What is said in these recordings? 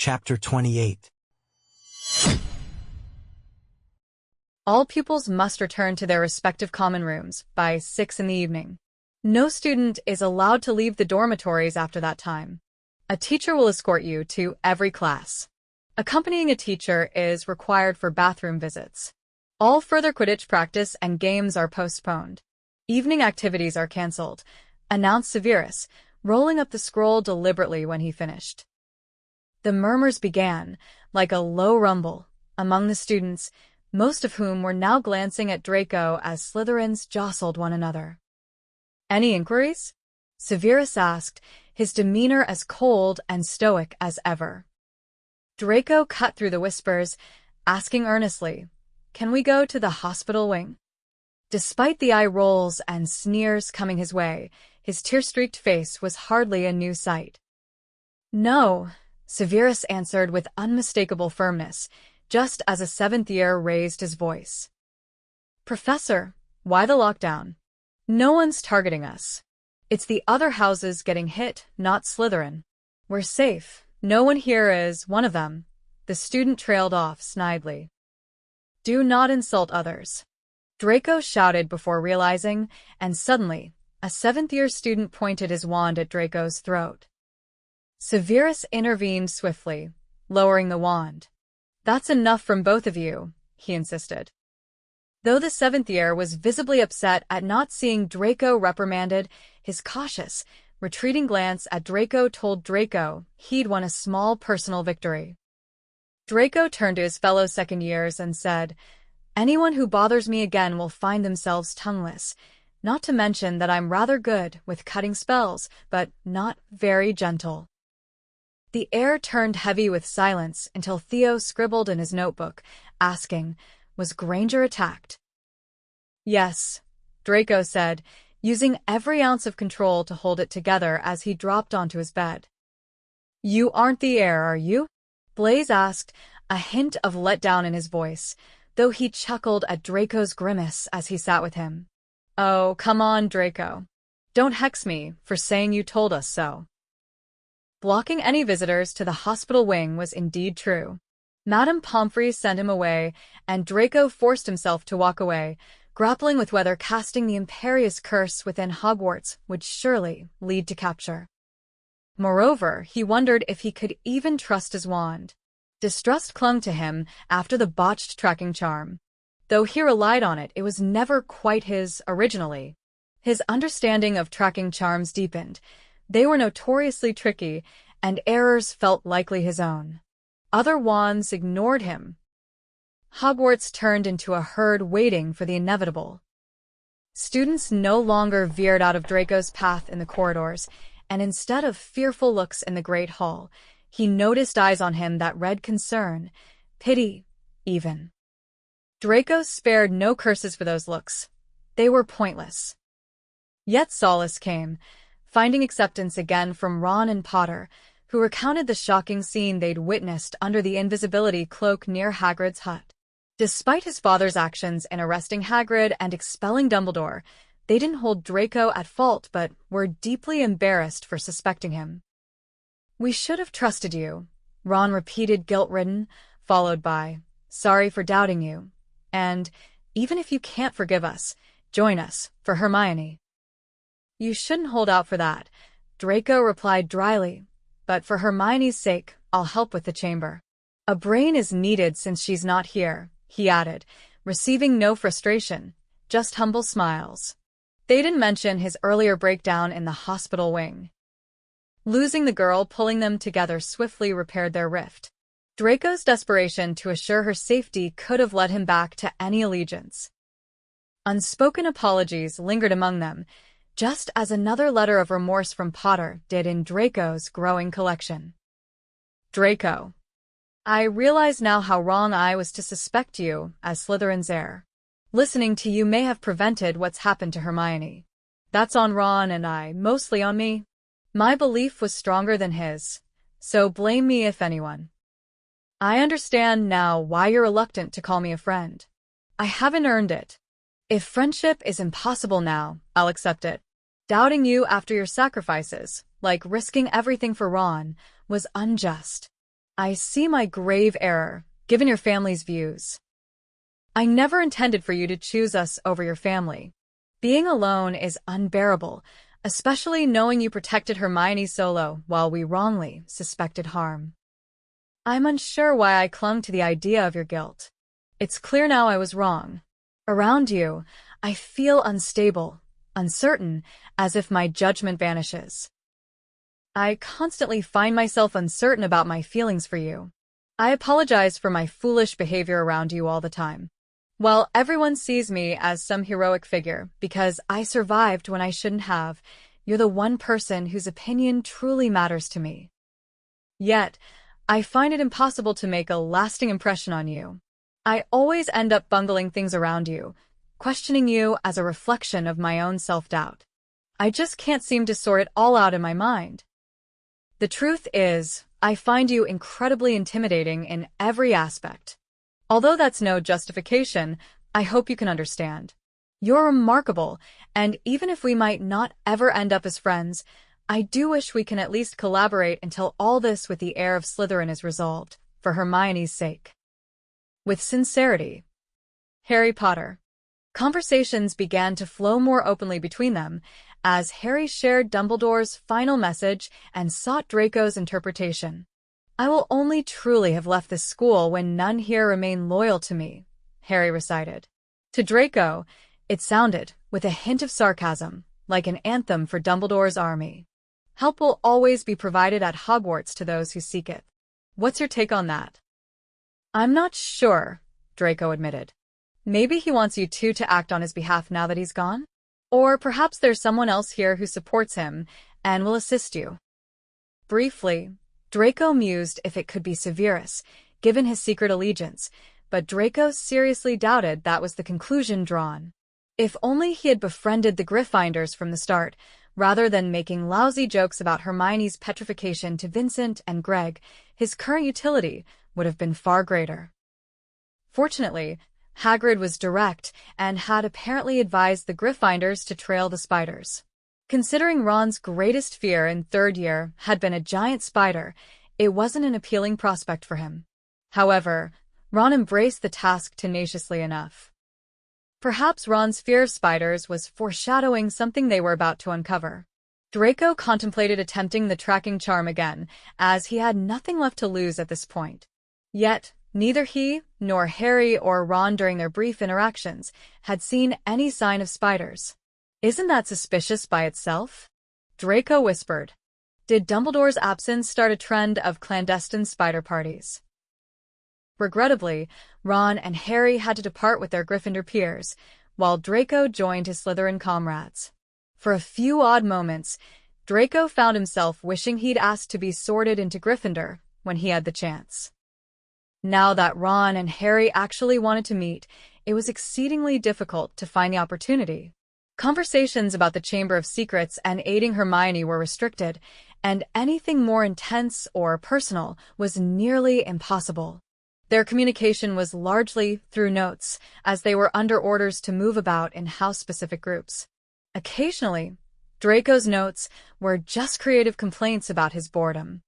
Chapter 28. All pupils must return to their respective common rooms by 6 in the evening. No student is allowed to leave the dormitories after that time. A teacher will escort you to every class. Accompanying a teacher is required for bathroom visits. All further Quidditch practice and games are postponed. Evening activities are cancelled, announced Severus, rolling up the scroll deliberately when he finished. The murmurs began, like a low rumble, among the students, most of whom were now glancing at Draco as Slytherins jostled one another. "Any inquiries?" Severus asked, his demeanor as cold and stoic as ever. Draco cut through the whispers, asking earnestly, "Can we go to the hospital wing?" Despite the eye rolls and sneers coming his way, his tear-streaked face was hardly a new sight. "No," Severus answered with unmistakable firmness, just as a seventh year raised his voice. "Professor, why the lockdown? No one's targeting us. It's the other houses getting hit, not Slytherin. We're safe. No one here is one of them." The student trailed off snidely. "Do not insult others," Draco shouted before realizing, and suddenly, a seventh-year student pointed his wand at Draco's throat. Severus intervened swiftly, lowering the wand. "That's enough from both of you," he insisted. Though the seventh year was visibly upset at not seeing Draco reprimanded, his cautious, retreating glance at Draco told Draco he'd won a small personal victory. Draco turned to his fellow second years and said, "Anyone who bothers me again will find themselves tongueless, not to mention that I'm rather good with cutting spells, but not very gentle." The air turned heavy with silence until Theo scribbled in his notebook, asking, "Was Granger attacked?" "Yes," Draco said, using every ounce of control to hold it together as he dropped onto his bed. "You aren't the heir, are you?" Blaise asked, a hint of letdown in his voice, though he chuckled at Draco's grimace as he sat with him. "Oh, come on, Draco. Don't hex me for saying you told us so." Blocking any visitors to the hospital wing was indeed true. Madame Pomfrey sent him away, and Draco forced himself to walk away, grappling with whether casting the imperious curse within Hogwarts would surely lead to capture. Moreover, he wondered if he could even trust his wand. Distrust clung to him after the botched tracking charm. Though he relied on it, it was never quite his originally. His understanding of tracking charms deepened. They were notoriously tricky, and errors felt likely his own. Other wands ignored him. Hogwarts turned into a herd waiting for the inevitable. Students no longer veered out of Draco's path in the corridors, and instead of fearful looks in the Great Hall, he noticed eyes on him that read concern, pity, even. Draco spared no curses for those looks. They were pointless. Yet solace came, finding acceptance again from Ron and Potter, who recounted the shocking scene they'd witnessed under the invisibility cloak near Hagrid's hut. Despite his father's actions in arresting Hagrid and expelling Dumbledore, they didn't hold Draco at fault but were deeply embarrassed for suspecting him. "We should have trusted you," Ron repeated guilt-ridden, followed by, "Sorry for doubting you," and, "Even if you can't forgive us, join us for Hermione." "You shouldn't hold out for that," Draco replied dryly, "but for Hermione's sake, I'll help with the chamber." "A brain is needed since she's not here," he added, receiving no frustration, just humble smiles. They didn't mention his earlier breakdown in the hospital wing. Losing the girl pulling them together swiftly repaired their rift. Draco's desperation to assure her safety could have led him back to any allegiance. Unspoken apologies lingered among them, just as another letter of remorse from Potter did in Draco's growing collection. "Draco, I realize now how wrong I was to suspect you as Slytherin's heir. Listening to you may have prevented what's happened to Hermione. That's on Ron and I, mostly on me. My belief was stronger than his, so blame me if anyone. I understand now why you're reluctant to call me a friend. I haven't earned it. If friendship is impossible now, I'll accept it. Doubting you after your sacrifices, like risking everything for Ron, was unjust. I see my grave error, given your family's views. I never intended for you to choose us over your family. Being alone is unbearable, especially knowing you protected Hermione solo while we wrongly suspected harm. I'm unsure why I clung to the idea of your guilt. It's clear now I was wrong. Around you, I feel unstable, uncertain, as if my judgment vanishes. I constantly find myself uncertain about my feelings for you. I apologize for my foolish behavior around you all the time. While everyone sees me as some heroic figure because I survived when I shouldn't have, you're the one person whose opinion truly matters to me. Yet, I find it impossible to make a lasting impression on you. I always end up bungling things around you, questioning you as a reflection of my own self-doubt. I just can't seem to sort it all out in my mind. The truth is, I find you incredibly intimidating in every aspect. Although that's no justification, I hope you can understand. You're remarkable, and even if we might not ever end up as friends, I do wish we can at least collaborate until all this with the heir of Slytherin is resolved, for Hermione's sake. With sincerity, Harry Potter. Conversations began to flow more openly between them, as Harry shared Dumbledore's final message and sought Draco's interpretation. I will only truly have left this school when none here remain loyal to me, Harry recited. To Draco, it sounded, with a hint of sarcasm, like an anthem for Dumbledore's army. Help will always be provided at Hogwarts to those who seek it. What's your take on that? I'm not sure, Draco admitted. Maybe he wants you two to act on his behalf now that he's gone? Or perhaps there's someone else here who supports him and will assist you. Briefly, Draco mused if it could be Severus, given his secret allegiance, but Draco seriously doubted that was the conclusion drawn. If only he had befriended the Gryffindors from the start, rather than making lousy jokes about Hermione's petrification to Vincent and Greg, his current utility would have been far greater. Fortunately, Hagrid was direct and had apparently advised the Gryffindors to trail the spiders. Considering Ron's greatest fear in third year had been a giant spider, it wasn't an appealing prospect for him. However, Ron embraced the task tenaciously enough. Perhaps Ron's fear of spiders was foreshadowing something they were about to uncover. Draco contemplated attempting the tracking charm again, as he had nothing left to lose at this point. Yet, neither he nor Harry or Ron during their brief interactions had seen any sign of spiders. Isn't that suspicious by itself? Draco whispered. Did Dumbledore's absence start a trend of clandestine spider parties? Regrettably, Ron and Harry had to depart with their Gryffindor peers, while Draco joined his Slytherin comrades. For a few odd moments, Draco found himself wishing he'd asked to be sorted into Gryffindor when he had the chance. Now that Ron and Harry actually wanted to meet, it was exceedingly difficult to find the opportunity. Conversations about the Chamber of Secrets and aiding Hermione were restricted, and anything more intense or personal was nearly impossible. Their communication was largely through notes, as they were under orders to move about in house-specific groups. Occasionally, Draco's notes were just creative complaints about his boredom.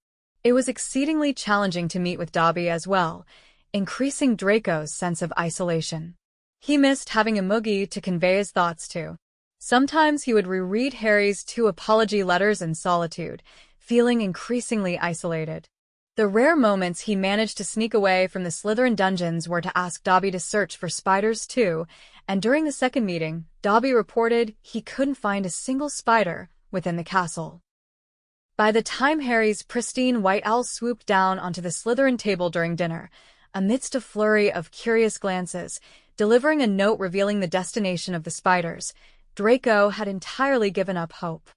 It was exceedingly challenging to meet with Dobby as well, increasing Draco's sense of isolation. He missed having a Moogie to convey his thoughts to. Sometimes he would reread Harry's 2 apology letters in solitude, feeling increasingly isolated. The rare moments he managed to sneak away from the Slytherin dungeons were to ask Dobby to search for spiders too, and during the second meeting, Dobby reported he couldn't find a single spider within the castle. By the time Harry's pristine white owl swooped down onto the Slytherin table during dinner, amidst a flurry of curious glances, delivering a note revealing the destination of the spiders, Draco had entirely given up hope.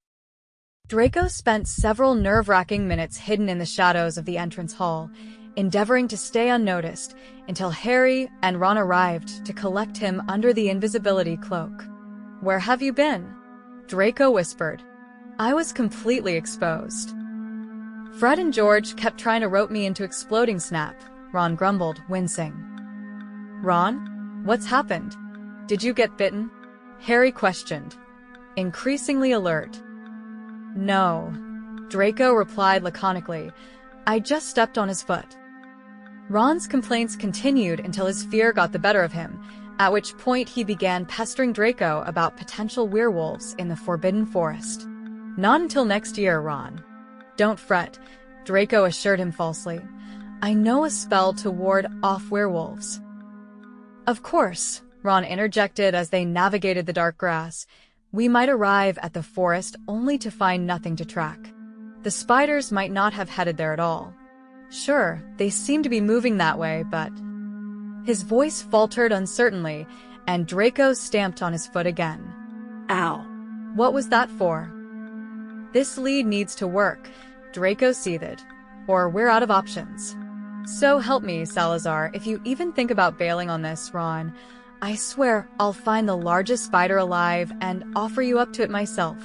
Draco spent several nerve-wracking minutes hidden in the shadows of the entrance hall, endeavoring to stay unnoticed until Harry and Ron arrived to collect him under the invisibility cloak. "Where have you been?" Draco whispered. "I was completely exposed." "Fred and George kept trying to rope me into exploding Snap," Ron grumbled, wincing. "Ron, what's happened? Did you get bitten?" Harry questioned, increasingly alert. "No," Draco replied laconically. "I just stepped on his foot." Ron's complaints continued until his fear got the better of him, at which point he began pestering Draco about potential werewolves in the Forbidden Forest. Not until next year, Ron. Don't fret, Draco assured him falsely. I know a spell to ward off werewolves. Of course, Ron interjected as they navigated the dark grass. We might arrive at the forest only to find nothing to track. The spiders might not have headed there at all. Sure, they seem to be moving that way, but... His voice faltered uncertainly, and Draco stamped on his foot again. Ow. What was that for? This lead needs to work, Draco seethed, or we're out of options. So help me, Salazar, if you even think about bailing on this, Ron. I swear I'll find the largest spider alive and offer you up to it myself.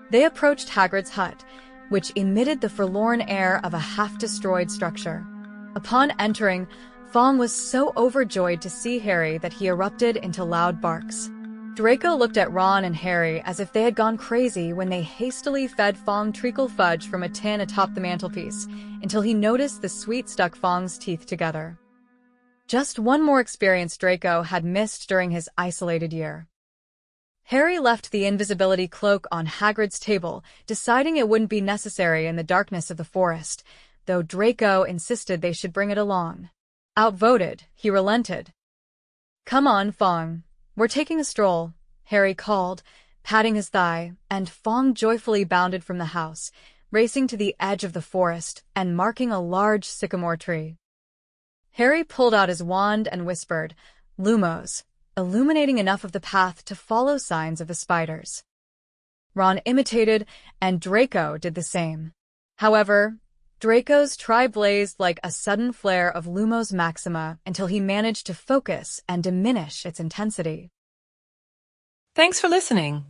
They approached Hagrid's hut, which emitted the forlorn air of a half-destroyed structure. Upon entering, Fong was so overjoyed to see Harry that he erupted into loud barks. Draco looked at Ron and Harry as if they had gone crazy when they hastily fed Fong treacle fudge from a tin atop the mantelpiece, until he noticed the sweet stuck Fong's teeth together. Just one more experience Draco had missed during his isolated year. Harry left the invisibility cloak on Hagrid's table, deciding it wouldn't be necessary in the darkness of the forest, though Draco insisted they should bring it along. Outvoted, he relented. Come on, Fong. We're taking a stroll, Harry called, patting his thigh, and Fong joyfully bounded from the house, racing to the edge of the forest and marking a large sycamore tree. Harry pulled out his wand and whispered, Lumos, illuminating enough of the path to follow signs of the spiders. Ron imitated, and Draco did the same. However, Draco's try blazed like a sudden flare of Lumos Maxima until he managed to focus and diminish its intensity. Thanks for listening.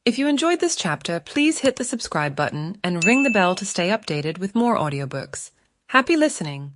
If you enjoyed this chapter, please hit the subscribe button and ring the bell to stay updated with more audiobooks. Happy listening!